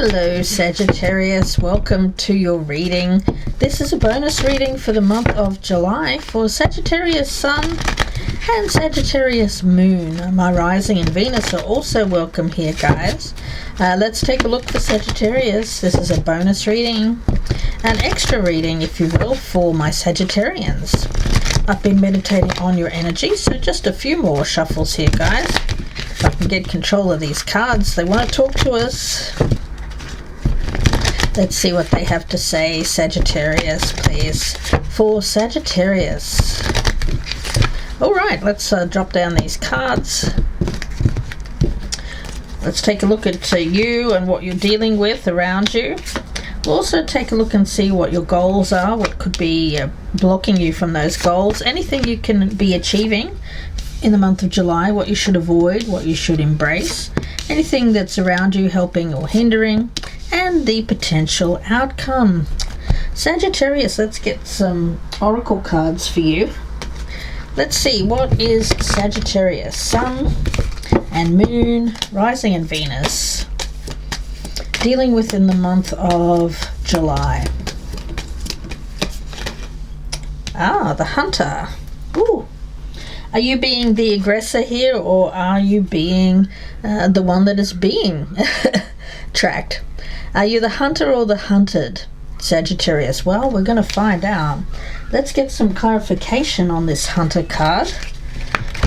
Hello Sagittarius, welcome to your reading. This is a bonus reading for the month of July for Sagittarius Sun and Sagittarius Moon. My rising and Venus are also welcome here, guys. Let's take a look for Sagittarius. This is a bonus reading, an extra reading if you will, for my Sagittarians. I've been meditating on your energy, so just a few more shuffles here, guys. If I can get control of these cards, they want to talk to us. Let's see what they have to say, Sagittarius, please. For Sagittarius. Alright, let's drop down these cards. Let's take a look at you and what you're dealing with around you. We'll also take a look and see what your goals are, what could be blocking you from those goals, anything you can be achieving in the month of July, what you should avoid, what you should embrace, anything that's around you helping or hindering, and the potential outcome. Sagittarius, let's get some oracle cards for you. Let's see, what is Sagittarius? Sun and Moon, rising and Venus, dealing with in the month of July. The Hunter. Ooh. Are you being the aggressor here, or are you being the one that is being tracked? Are you the hunter or the hunted, Sagittarius? Well, we're going to find out. Let's get some clarification on this Hunter card.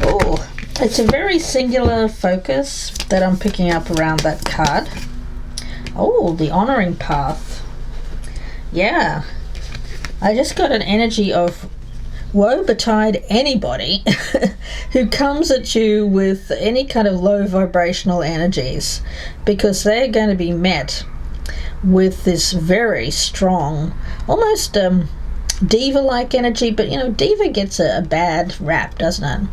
Oh, it's a very singular focus that I'm picking up around that card. Oh, the honoring path. Yeah, I just got an energy of woe betide anybody who comes at you with any kind of low vibrational energies, because they're going to be met with this very strong, almost diva-like energy. But you know, diva gets a bad rap, doesn't it?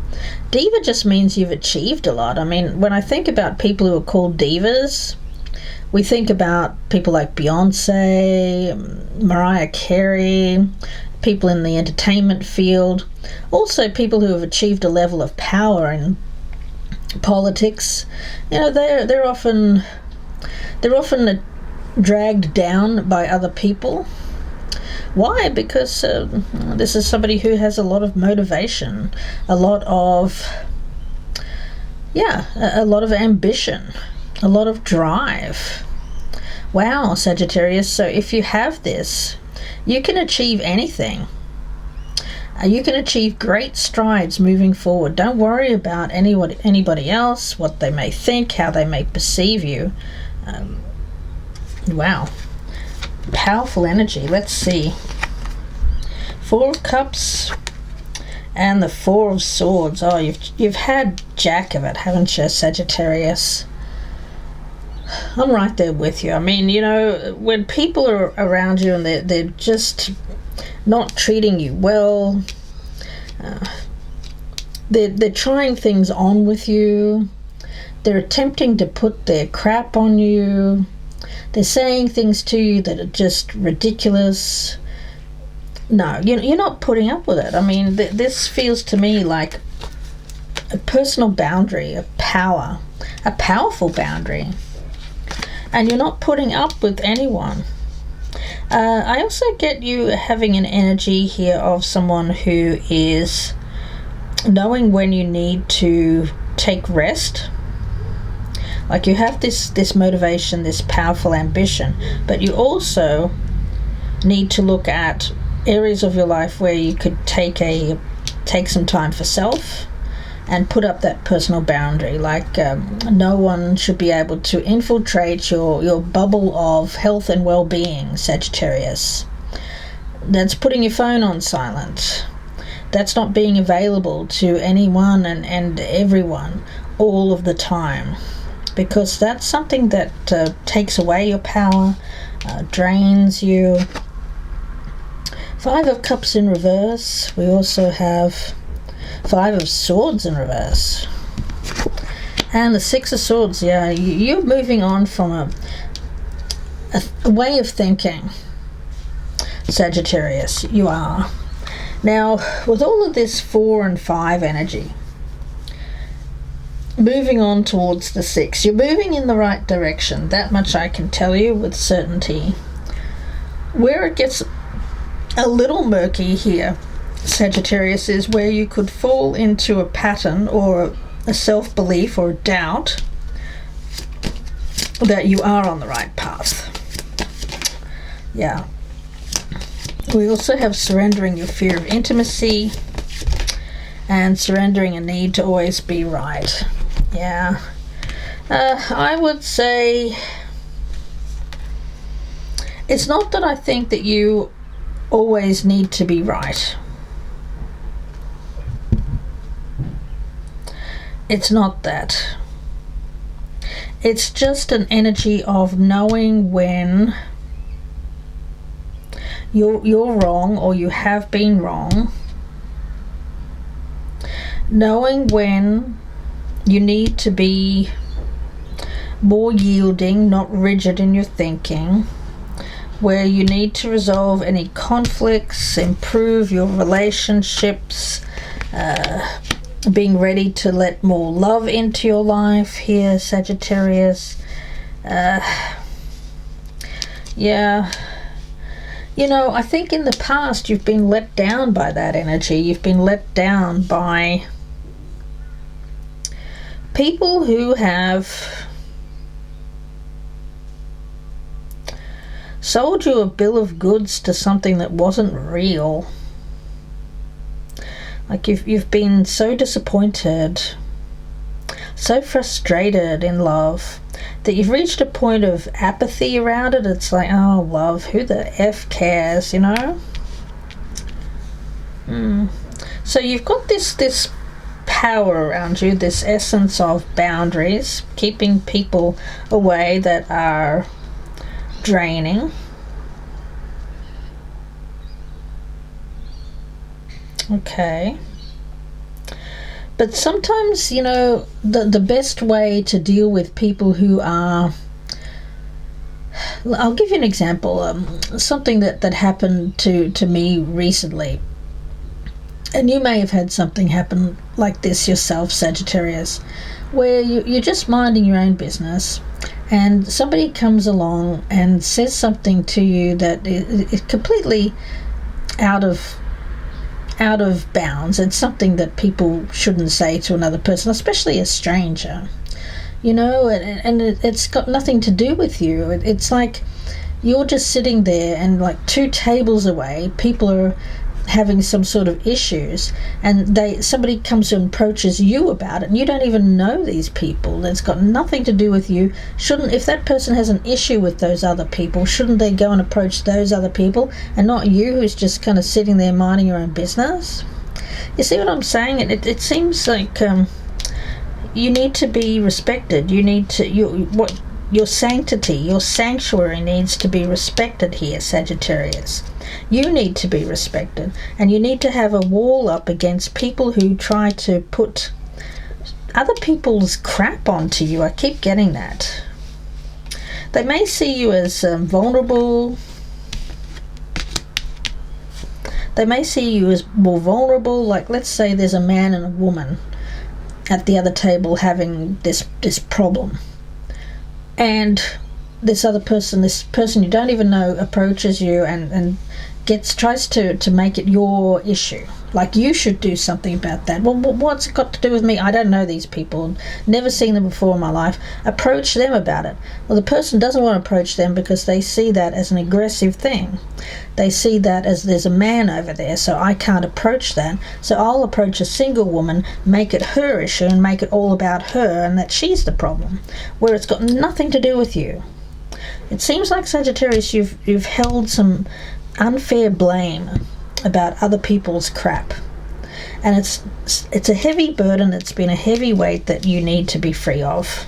Diva just means you've achieved a lot. I mean, when I think about people who are called divas, we think about people like Beyonce, Mariah Carey, people in the entertainment field, also people who have achieved a level of power in politics. You know, they're often dragged down by other people. Why? Because this is somebody who has a lot of motivation, a lot of ambition, a lot of drive. Wow, Sagittarius. So if you have this, you can achieve anything. You can achieve great strides moving forward. Don't worry about anybody else, what they may think, how they may perceive you. Wow. Powerful energy. Let's see. Four of Cups and the Four of Swords. Oh, you've had jack of it, haven't you, Sagittarius? I'm right there with you. I mean, you know, when people are around you and they're just not treating you well, they're trying things on with you, they're attempting to put their crap on you, they're saying things to you that are just ridiculous. No, you're not putting up with it. I mean, this feels to me like a personal boundary, a powerful boundary. And you're not putting up with anyone. I also get you having an energy here of someone who is knowing when you need to take rest. Like, you have this motivation, this powerful ambition, but you also need to look at areas of your life where you could take some time for self and put up that personal boundary. Like, no one should be able to infiltrate your bubble of health and well-being, Sagittarius. That's putting your phone on silent. That's not being available to anyone and everyone all of the time, because that's something that takes away your power, drains you. Five of Cups in reverse. We also have Five of Swords in reverse. And the Six of Swords. Yeah, you're moving on from a way of thinking, Sagittarius. You are. Now, with all of this 4 and 5 energy, moving on towards the 6. You're moving in the right direction. That much I can tell you with certainty. Where it gets a little murky here, Sagittarius, is where you could fall into a pattern or a self-belief or a doubt that you are on the right path. Yeah. We also have surrendering your fear of intimacy and surrendering a need to always be right. Yeah. I would say it's not that I think that you always need to be right. It's not that. It's just an energy of knowing when you're wrong or you have been wrong. Knowing when you need to be more yielding, not rigid in your thinking, where you need to resolve any conflicts, improve your relationships, being ready to let more love into your life here, Sagittarius. Yeah. You know, I think in the past you've been let down by that energy. You've been let down by people who have sold you a bill of goods to something that wasn't real. Like you've been so disappointed, so frustrated in love that you've reached a point of apathy around it. It's like, oh, love, who the F cares, you know? So you've got this power around you, this essence of boundaries, keeping people away that are draining. Okay. But sometimes, you know, the best way to deal with people who are... I'll give you an example. Something that happened to me recently. And you may have had something happen like this yourself, Sagittarius, where you're just minding your own business and somebody comes along and says something to you that is completely out of bounds. It's something that people shouldn't say to another person, especially a stranger, you know, and it's got nothing to do with you. It's like you're just sitting there and like 2 tables away, people are having some sort of issues and somebody comes and approaches you about it and you don't even know these people. It's got nothing to do with you. If that person has an issue with those other people, shouldn't they go and approach those other people and not you, who's just kind of sitting there minding your own business? You see what I'm saying? It seems like you need to be respected. You need to your sanctity, your sanctuary needs to be respected here, Sagittarius. You need to be respected, and you need to have a wall up against people who try to put other people's crap onto you. I keep getting that. They may see you as vulnerable. They may see you as more vulnerable. Like, let's say there's a man and a woman at the other table having this problem. And this person you don't even know approaches you and tries to make it your issue. Like you should do something about that. Well, what's it got to do with me? I don't know these people. Never seen them before in my life. Approach them about it. Well, the person doesn't want to approach them because they see that as an aggressive thing. They see that as there's a man over there, so I can't approach that. So I'll approach a single woman, make it her issue, and make it all about her, and that she's the problem, where it's got nothing to do with you. It seems like, Sagittarius, you've held some unfair blame about other people's crap, and it's a heavy burden. It's been a heavy weight that you need to be free of.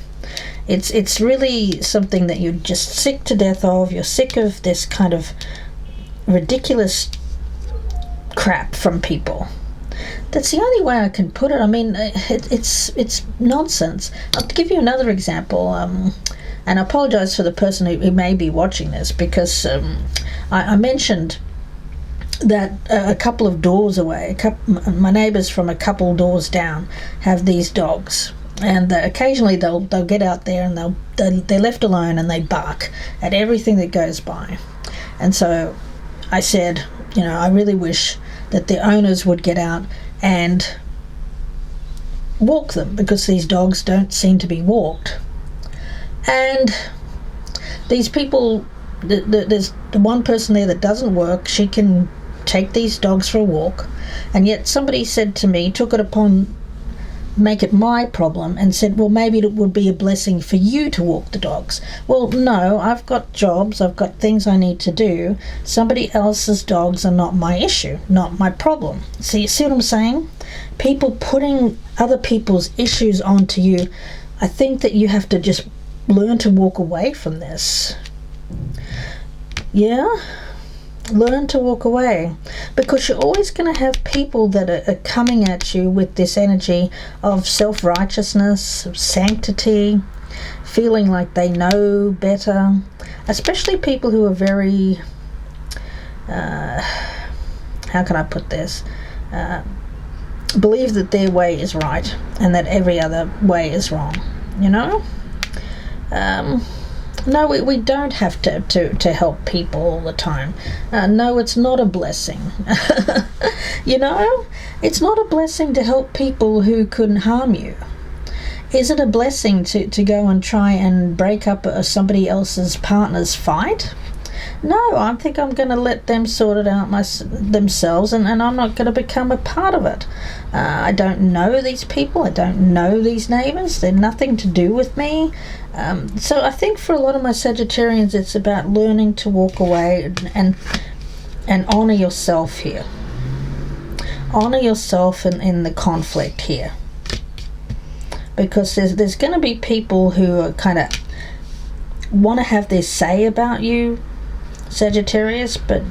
It's really something that you're just sick to death of. You're sick of this kind of ridiculous crap from people. That's the only way I can put it. I mean, it's nonsense. I'll give you another example, and I apologize for the person who may be watching this, because I mentioned that a couple of doors away, my neighbours from a couple doors down have these dogs, And occasionally they'll get out there and they're left alone and they bark at everything that goes by. And so I said, I really wish that the owners would get out and walk them, because these dogs don't seem to be walked. And these people, there's the one person there that doesn't work. She can take these dogs for a walk, and yet somebody said to me, took it upon make it my problem, and said, well, maybe it would be a blessing for you to walk the dogs. Well, no, I've got jobs, I've got things I need to do. Somebody else's dogs are not my issue, not my problem. See what I'm saying? People putting other people's issues onto you. I think that you have to just learn to walk away from this. Yeah? Learn to walk away, because you're always going to have people that are coming at you with this energy of self-righteousness, of sanctity, feeling like they know better, especially people who are very, how can I put this, believe that their way is right and that every other way is wrong, No, we don't have to help people all the time. No, it's not a blessing. It's not a blessing to help people who couldn't harm you. Is it a blessing to go and try and break up somebody else's partner's fight? No, I think I'm going to let them sort it out themselves, and I'm not going to become a part of it. I don't know these people. I don't know these neighbours. They're nothing to do with me. So I think for a lot of my Sagittarians, it's about learning to walk away and honour yourself here. Honour yourself in the conflict here. Because there's going to be people who are kind of want to have their say about you, Sagittarius, but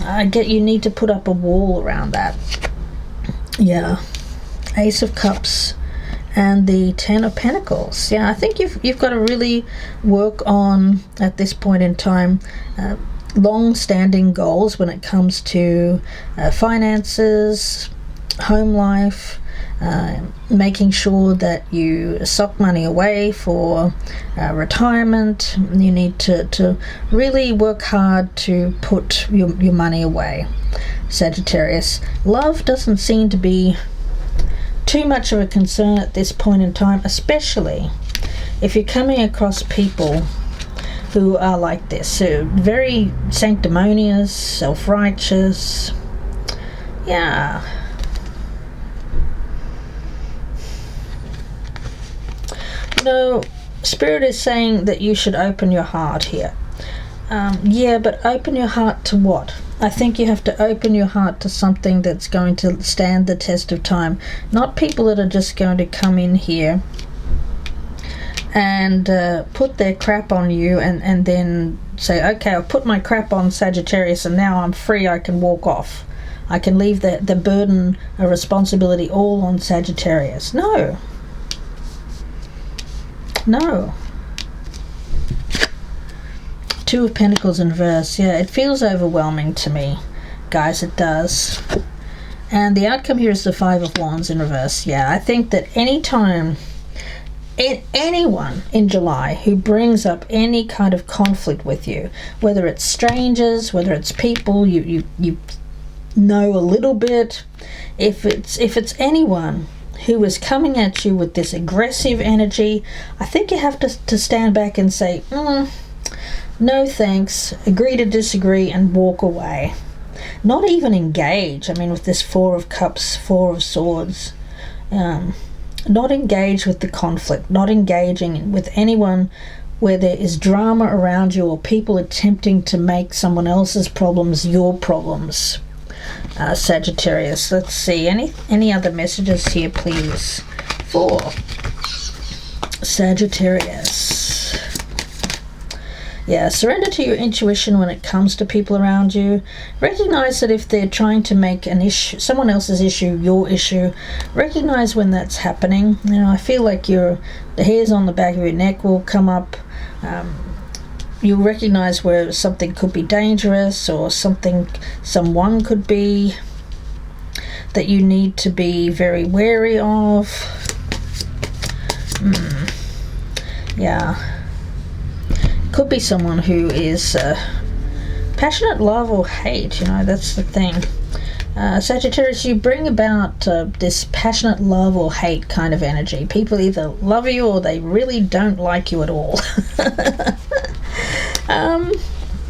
I get you need to put up a wall around that. Yeah. Ace of Cups and the Ten of Pentacles. Yeah, I think you've got to really work on, at this point in time, long-standing goals when it comes to finances, home life, making sure that you sock money away for retirement. You need to really work hard to put your money away, Sagittarius. Love doesn't seem to be too much of a concern at this point in time, especially if you're coming across people who are like this, who are very sanctimonious, self-righteous. Yeah. Spirit is saying that you should open your heart here. Yeah, but open your heart to what? I think you have to open your heart to something that's going to stand the test of time. Not people that are just going to come in here and put their crap on you and then say, okay, I'll put my crap on, Sagittarius, and now I'm free, I can walk off. I can leave the burden of responsibility all on Sagittarius. No. Two of Pentacles in reverse. Yeah, it feels overwhelming to me, guys. It does. And the outcome here is the Five of Wands in reverse. Yeah, I think that anytime anyone in July who brings up any kind of conflict with you, whether it's strangers, whether it's people you know a little bit, if it's anyone who is coming at you with this aggressive energy, I think you have to stand back and say, no thanks, agree to disagree, and walk away. Not even engage. I mean, with this Four of Cups, Four of Swords, not engage with the conflict, not engaging with anyone where there is drama around you or people attempting to make someone else's problems your problems. Sagittarius. Let's see, any other messages here, please, for Sagittarius. Yeah, surrender to your intuition when it comes to people around you. Recognize that if they're trying to make an issue, someone else's issue, your issue, recognize when that's happening. I feel like the hairs on the back of your neck will come up. You'll recognize where something could be dangerous, or someone could be that you need to be very wary of. Yeah. Could be someone who is passionate love or hate, that's the thing. Sagittarius, you bring about this passionate love or hate kind of energy. People either love you or they really don't like you at all.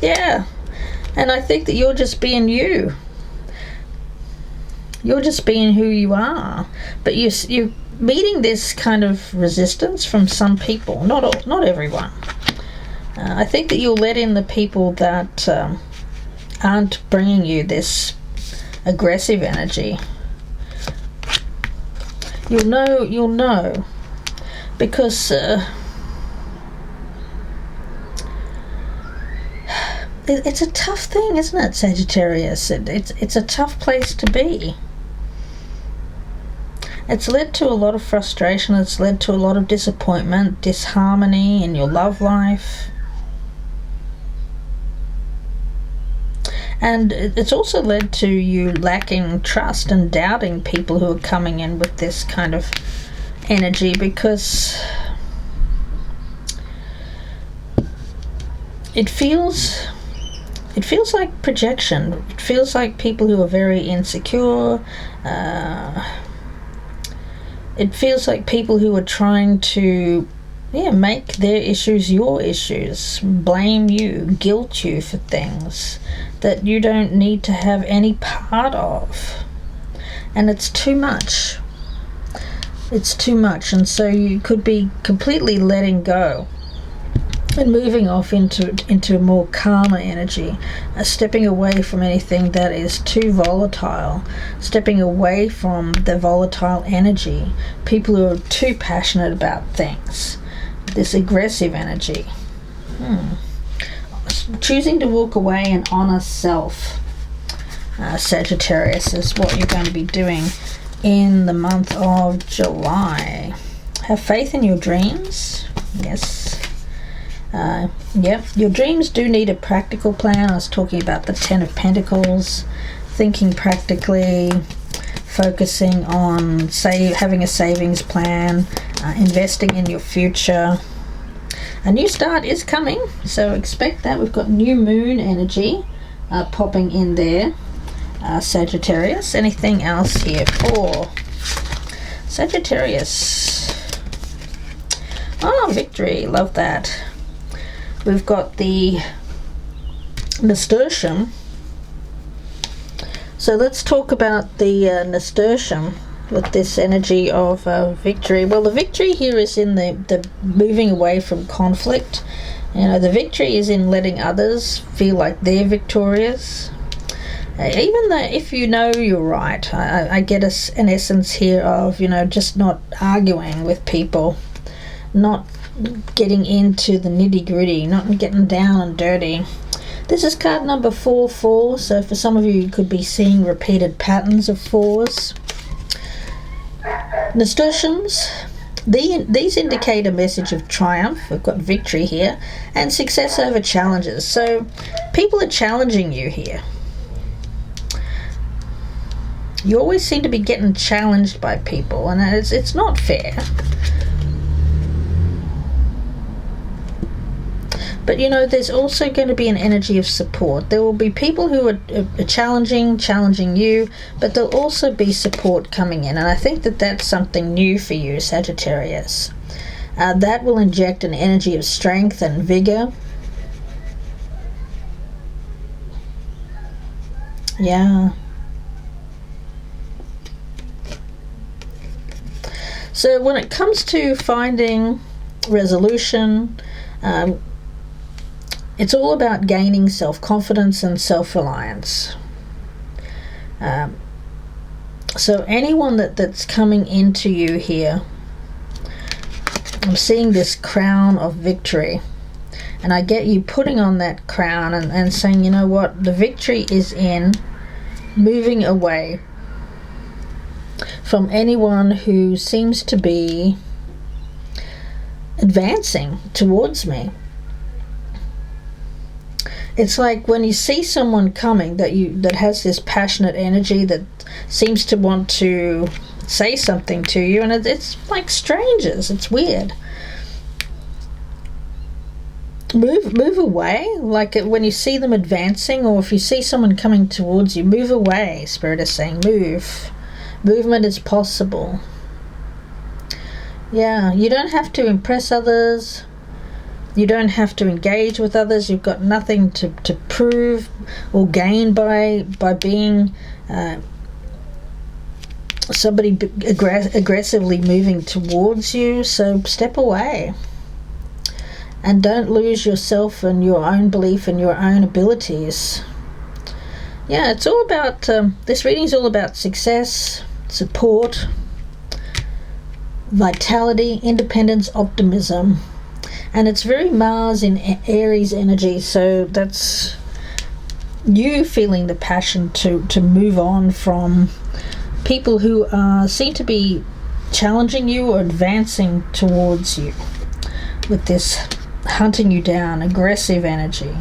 Yeah. And I think that you're just being you. You're just being who you are. But you're meeting this kind of resistance from some people, not everyone. I think that you'll let in the people that aren't bringing you this aggressive energy. You'll know, because it's a tough thing, isn't it, Sagittarius? It's a tough place to be. It's led to a lot of frustration. It's led to a lot of disappointment, disharmony in your love life. And it's also led to you lacking trust and doubting people who are coming in with this kind of energy, because it feels like projection. It feels like people who are very insecure. It feels like people who are trying to make their issues your issues, blame you, guilt you for things that you don't need to have any part of. And it's too much. It's too much, and so you could be completely letting go and moving off into a more calmer energy, stepping away from anything that is too volatile, stepping away from the volatile energy, people who are too passionate about things, this aggressive energy. Choosing to walk away and honor self, Sagittarius, is what you're going to be doing in the month of July. Have faith in your dreams. Yes. Your dreams do need a practical plan. I was talking about the 10 of Pentacles, thinking practically, focusing on having a savings plan, investing in your future. A new start is coming, so expect that. We've got new moon energy popping in there, Sagittarius. Anything else here for Sagittarius? Oh, victory. Love that. We've got the nasturtium. So let's talk about the nasturtium with this energy of victory. Well, the victory here is in the moving away from conflict. The victory is in letting others feel like they're victorious. Even though if you know you're right, I get an essence here of, just not arguing with people, not getting into the nitty-gritty, not getting down and dirty. This is card number 4-4, so for some of you could be seeing repeated patterns of 4s. Nasturtiums, these indicate a message of triumph. We've got victory here, and success over challenges. So people are challenging you here. You always seem to be getting challenged by people, and it's not fair. But there's also going to be an energy of support. There will be people who are challenging you, but there'll also be support coming in. And I think that that's something new for you, Sagittarius. That will inject an energy of strength and vigor. Yeah. So when it comes to finding resolution, it's all about gaining self-confidence and self-reliance. So anyone that's coming into you here, I'm seeing this crown of victory. And I get you putting on that crown and saying, you know what, the victory is in moving away from anyone who seems to be advancing towards me. It's like when you see someone coming that has this passionate energy that seems to want to say something to you, and it's like strangers. It's weird. Move away. Like when you see them advancing, or if you see someone coming towards you, move away. Spirit is saying move. Movement is possible. Yeah, you don't have to impress others. You don't have to engage with others. You've got nothing to prove or gain by being somebody aggressively moving towards you. So step away. And don't lose yourself and your own belief in your own abilities. Yeah, it's all about, this reading is all about success, support, vitality, independence, optimism. And it's very Mars in Aries energy, so that's you feeling the passion to move on from people who seem to be challenging you or advancing towards you with this hunting you down, aggressive energy.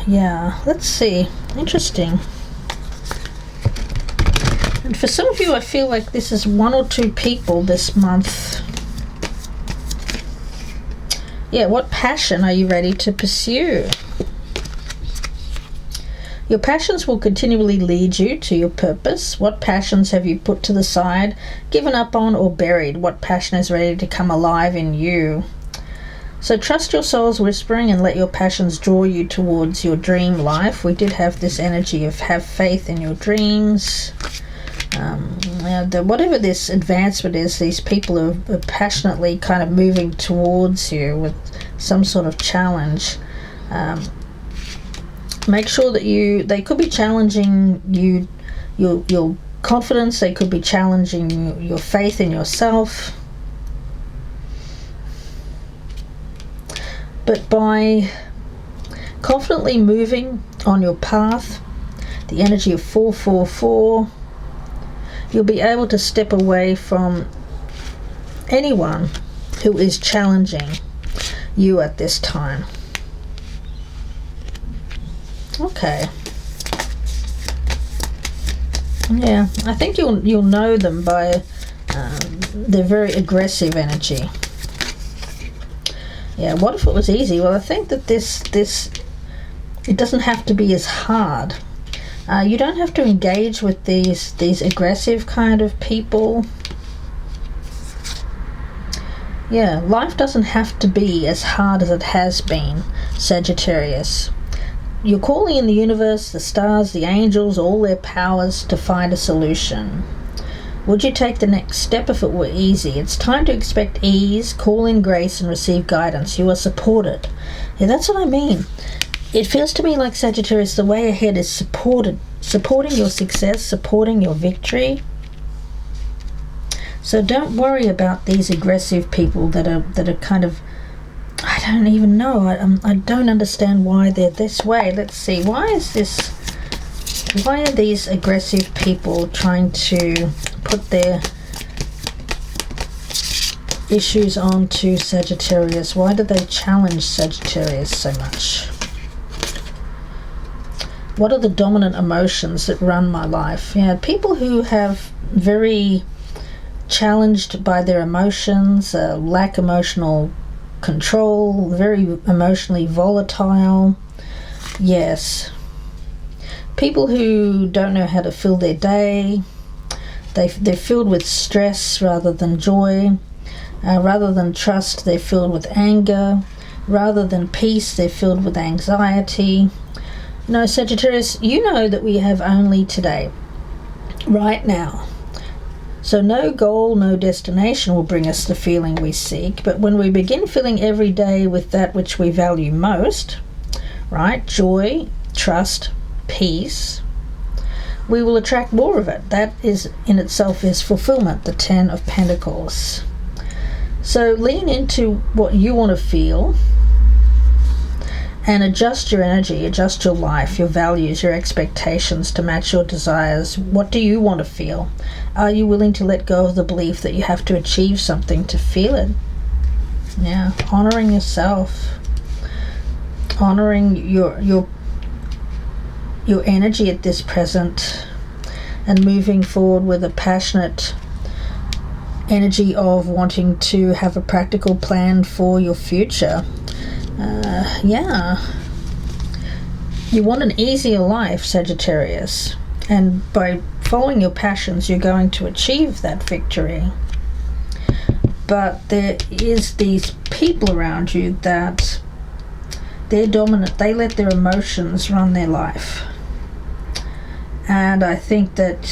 Yeah, let's see. Interesting. And for some of you, I feel like this is one or two people this month. Yeah, what passion are you ready to pursue? Your passions will continually lead you to your purpose. What passions have you put to the side, given up on, or buried? What passion is ready to come alive in you? So trust your soul's whispering and let your passions draw you towards your dream life. We did have this energy of have faith in your dreams. Whatever this advancement is, these people are passionately kind of moving towards you with some sort of challenge. Make sure that they could be challenging your confidence. They could be challenging your faith in yourself. But by confidently moving on your path, the energy of 444, you'll be able to step away from anyone who is challenging you at this time. Okay. Yeah, I think you'll know them by their very aggressive energy. Yeah, what if it was easy? Well, I think that this it doesn't have to be as hard. You don't have to engage with these aggressive kind of people. Yeah, life doesn't have to be as hard as it has been, Sagittarius. You're calling in the universe, the stars, the angels, all their powers to find a solution. Would you take the next step if it were easy? It's time to expect ease, call in grace, and receive guidance. You are supported. Yeah, that's what I mean. It feels to me like, Sagittarius, the way ahead is supporting your success, supporting your victory. So don't worry about these aggressive people that are kind of, I don't even know. I don't understand why they're this way. Let's see. Why are these aggressive people trying to put their issues onto Sagittarius? Why do they challenge Sagittarius so much? What are the dominant emotions that run my life? Yeah, people who have very challenged by their emotions, lack emotional control, very emotionally volatile. Yes. People who don't know how to fill their day. They're filled with stress rather than joy. Rather than trust, they're filled with anger. Rather than peace, they're filled with anxiety. No, Sagittarius, you know that we have only today, right now. So no goal, no destination will bring us the feeling we seek, but when we begin filling every day with that which we value most, right, joy, trust, peace, we will attract more of it. That is in itself is fulfillment, the 10 of Pentacles. So lean into what you want to feel and adjust your energy, adjust your life, your values, your expectations to match your desires. What do you want to feel? Are you willing to let go of the belief that you have to achieve something to feel it? Yeah, honoring yourself, honoring your energy at this present. and moving forward with a passionate energy of wanting to have a practical plan for your future. Yeah. You want an easier life, Sagittarius, and by following your passions you're going to achieve that victory. But there is these people around you that they're dominant. They let their emotions run their life. And I think that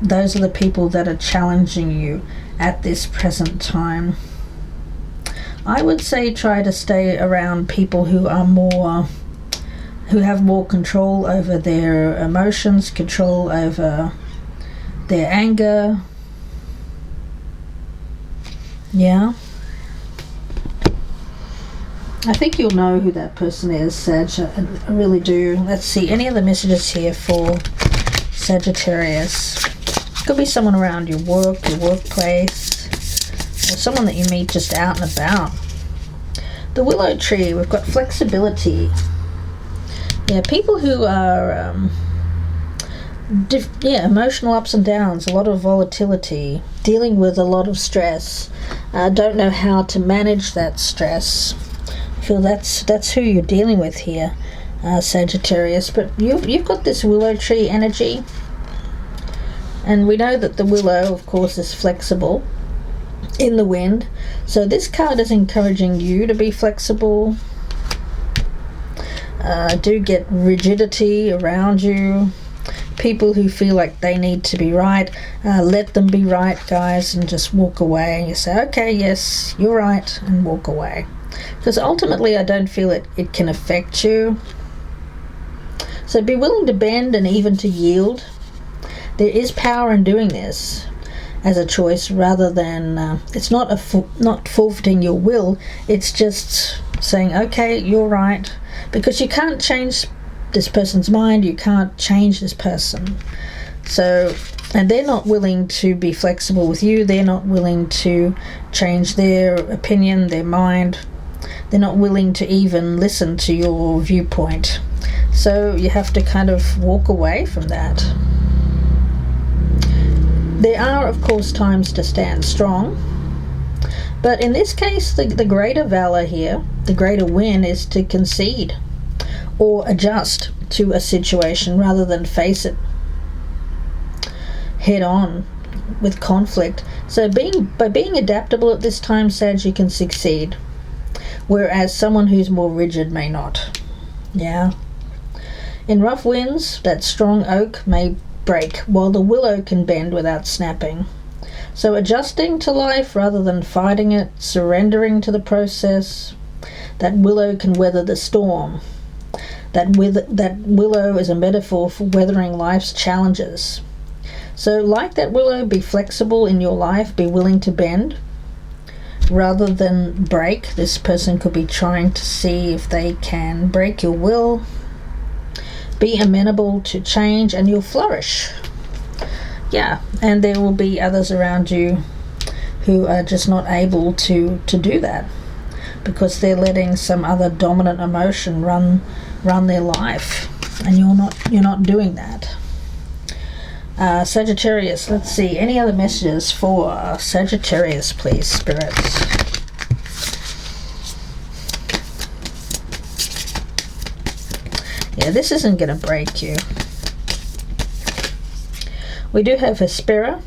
those are the people that are challenging you at this present time. I would say try to stay around people who are who have more control over their emotions, control over their anger. Yeah. I think you'll know who that person is, Sag. I really do. Let's see. Any other messages here for Sagittarius? Could be someone around your work, your workplace, or someone that you meet just out and about. The willow tree, we've got flexibility. Yeah, people who are emotional ups and downs, a lot of volatility, dealing with a lot of stress, don't know how to manage that stress. I feel that's who you're dealing with here, Sagittarius. But you've got this willow tree energy, and we know that the willow, of course, is flexible in the wind. So this card is encouraging you to be flexible. Do get rigidity around you. People who feel like they need to be right, let them be right, guys, and just walk away. You say, okay, yes, you're right, and walk away. Because ultimately I don't feel it can affect you. So be willing to bend and even to yield. There is power in doing this as a choice, rather than it's not not forfeiting your will. It's just saying, okay, you're right, because you can't change this person's mind, you can't change this person. So, and they're not willing to be flexible with you, they're not willing to change their opinion, their mind, they're not willing to even listen to your viewpoint. So you have to kind of walk away from that. There are, of course, times to stand strong, but in this case, the greater valor here, the greater win, is to concede or adjust to a situation rather than face it head on with conflict. So by being adaptable at this time, Sag, you can succeed, whereas someone who's more rigid may not. Yeah. In rough winds, that strong oak may break, while the willow can bend without snapping. So adjusting to life rather than fighting it, surrendering to the process, that willow can weather the storm. That willow is a metaphor for weathering life's challenges. So like that willow, be flexible in your life, be willing to bend rather than break. This person could be trying to see if they can break your will. Be amenable to change and you'll flourish. Yeah, and there will be others around you who are just not able to do that because they're letting some other dominant emotion run their life, and you're not doing that. Sagittarius, let's see, any other messages for Sagittarius, please, spirits? Yeah, this isn't going to break you. We do have Hespera,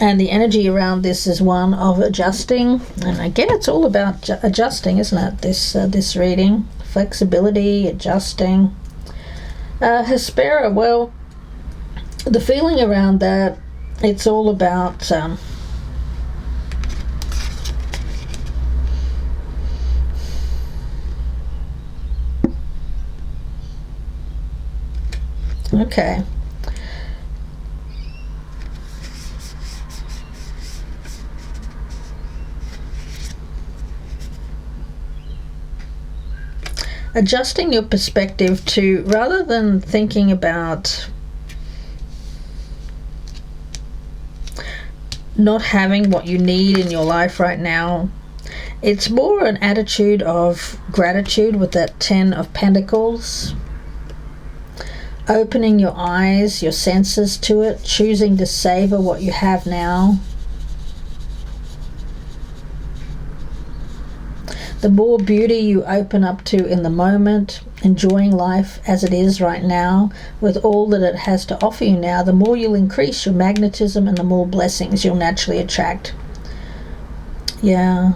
and the energy around this is one of adjusting, and again it's all about adjusting, isn't it, this reading? Flexibility, adjusting. Hespera, well, the feeling around that, it's all about okay. Adjusting your perspective to, rather than thinking about not having what you need in your life right now, it's more an attitude of gratitude with that 10 of Pentacles. opening your eyes, your senses to it, choosing to savor what you have now. The more beauty you open up to in the moment, enjoying life as it is right now, with all that it has to offer you now, the more you'll increase your magnetism and the more blessings you'll naturally attract. Yeah.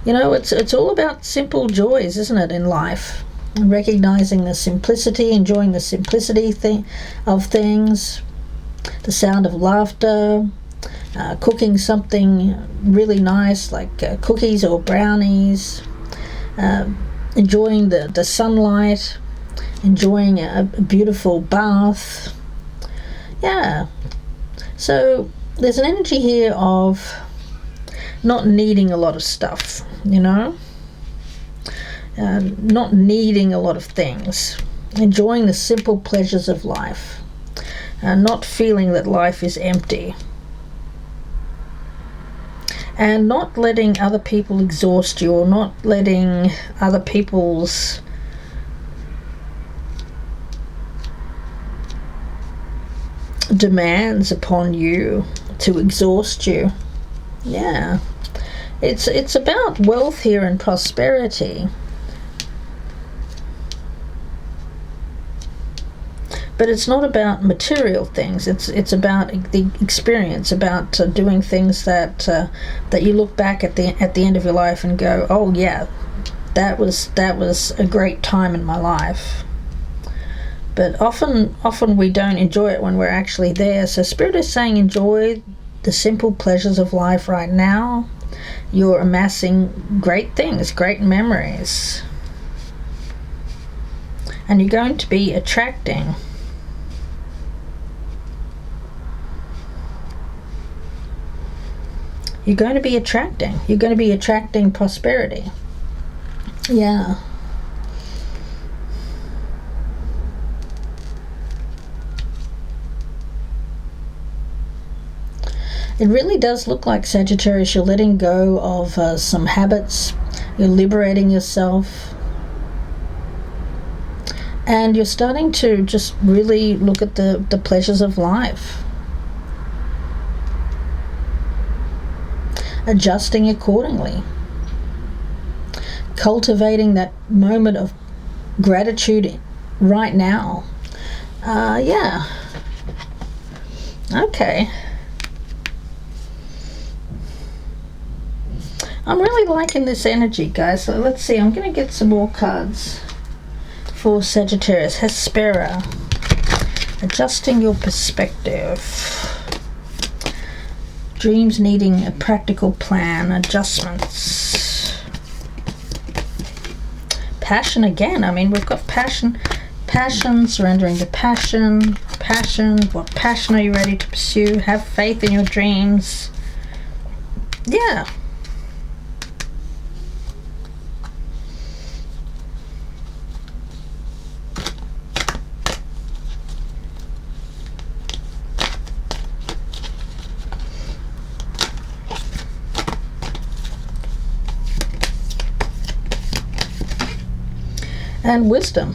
You know, it's all about simple joys, isn't it, in life? And recognizing the simplicity, enjoying the simplicity of things, the sound of laughter, cooking something really nice like cookies or brownies, enjoying the sunlight, enjoying a beautiful bath. Yeah. So there's an energy here of not needing a lot of stuff, you know, not needing a lot of things, enjoying the simple pleasures of life, not feeling that life is empty, and not letting other people exhaust you, or not letting other people's demands upon you to exhaust you. Yeah. It's about wealth here and prosperity. But it's not about material things. It's about the experience, about doing things that you look back at the end of your life and go, oh yeah, that was a great time in my life. But often we don't enjoy it when we're actually there. So Spirit is saying, enjoy the simple pleasures of life right now. You're amassing great things, great memories, and you're going to be attracting you're going to be attracting prosperity. Yeah. It really does look like, Sagittarius, you're letting go of some habits, you're liberating yourself, and you're starting to just really look at the pleasures of life, adjusting accordingly, cultivating that moment of gratitude right now. Yeah. Okay. I'm really liking this energy, guys. So let's see. I'm going to get some more cards for Sagittarius. Hespera. Adjusting your perspective. Dreams needing a practical plan. Adjustments. Passion again. I mean, we've got passion. Passion. Surrendering to passion. Passion. What passion are you ready to pursue? Have faith in your dreams. Yeah. And wisdom.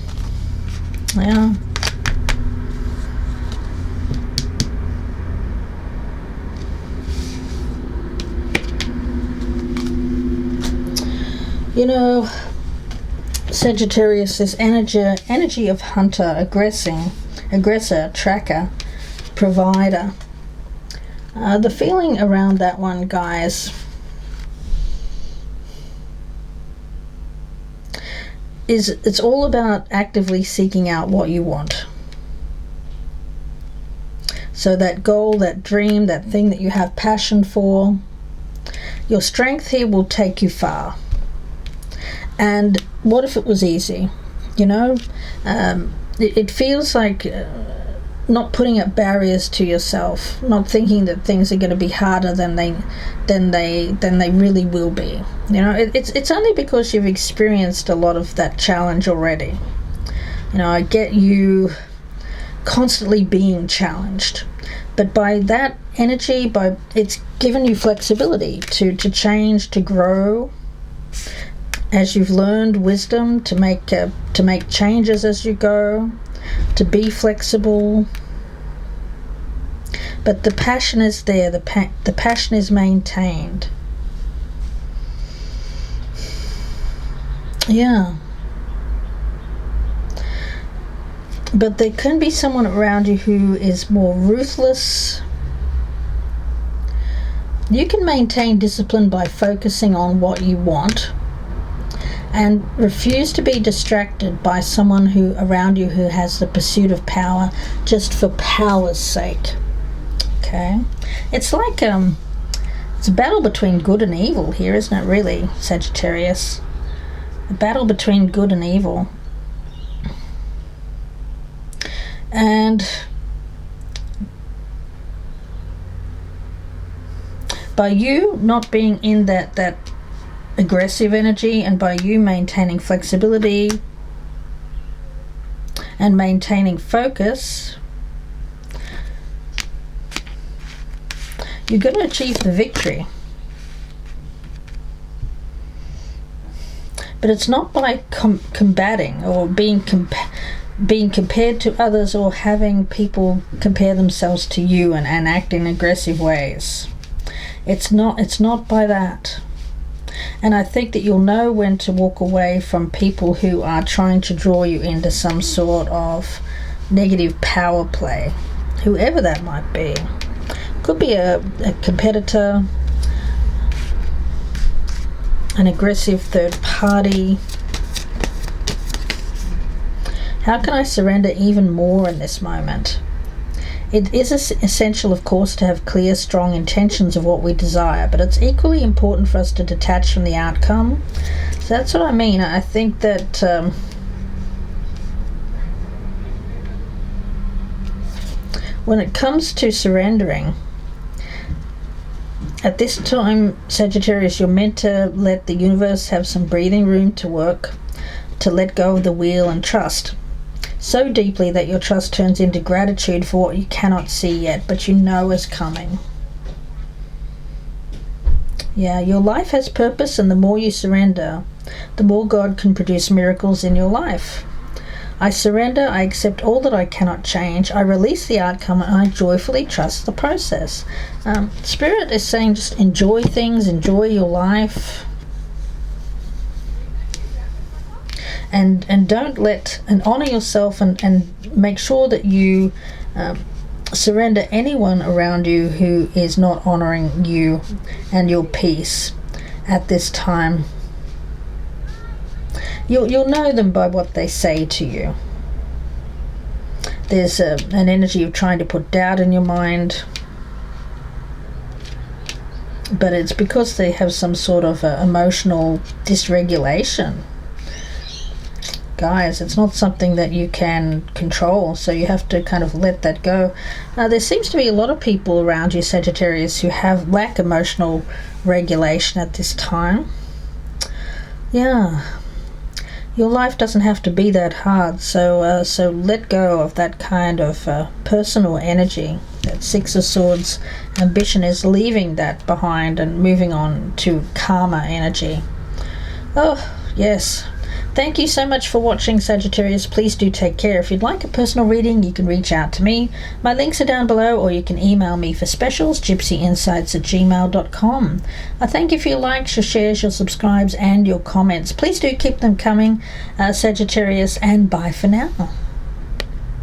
Yeah. You know, Sagittarius, this energy of hunter, aggressor, tracker, provider. The feeling around that one, guys, is it's all about actively seeking out what you want. So that goal, that dream, that thing that you have passion for, your strength here will take you far. And what if it was easy? You know, it feels like not putting up barriers to yourself, not thinking that things are going to be harder than they really will be. You know, it's only because you've experienced a lot of that challenge already. You know, I get you constantly being challenged, but by that energy, it's given you flexibility to change, to grow, as you've learned wisdom, to make changes as you go. to be flexible. But the passion is there, the passion is maintained. Yeah. But there can be someone around you who is more ruthless. You can maintain discipline by focusing on what you want and refuse to be distracted by someone who around you who has the pursuit of power just for power's sake. Okay? It's like it's a battle between good and evil here, isn't it, really, Sagittarius? A battle between good and evil. And by you not being in that aggressive energy, and by you maintaining flexibility and maintaining focus, you're going to achieve the victory. But it's not by combating or being compared to others, or having people compare themselves to you and act in aggressive ways. It's not by that. And I think that you'll know when to walk away from people who are trying to draw you into some sort of negative power play, whoever that might be. Could be a competitor, an aggressive third party. How can I surrender even more in this moment? It is essential, of course, to have clear, strong intentions of what we desire, but it's equally important for us to detach from the outcome. So that's what I mean. I think that when it comes to surrendering, at this time, Sagittarius, you're meant to let the universe have some breathing room to work, to let go of the wheel and trust so deeply that your trust turns into gratitude for what you cannot see yet, but you know is coming. Yeah, your life has purpose, and the more you surrender, the more God can produce miracles in your life. I surrender, I accept all that I cannot change, I release the outcome, and I joyfully trust the process. Spirit is saying just enjoy things, enjoy your life. And don't let, and honor yourself, and make sure that you surrender anyone around you who is not honoring you and your peace at this time. You'll know them by what they say to you. There's an energy of trying to put doubt in your mind, but it's because they have some sort of emotional dysregulation. Guys, it's not something that you can control, so you have to kind of let that go. There seems to be a lot of people around you, Sagittarius, who lack emotional regulation at this time. Yeah, your life doesn't have to be that hard, so let go of that kind of personal energy. That Six of Swords ambition is leaving that behind and moving on to calmer energy. Oh, yes. Thank you so much for watching, Sagittarius. Please do take care. If you'd like a personal reading, you can reach out to me. My links are down below, or you can email me for specials, gypsyinsights@gmail.com. I thank you for your likes, your shares, your subscribes, and your comments. Please do keep them coming, Sagittarius, and bye for now.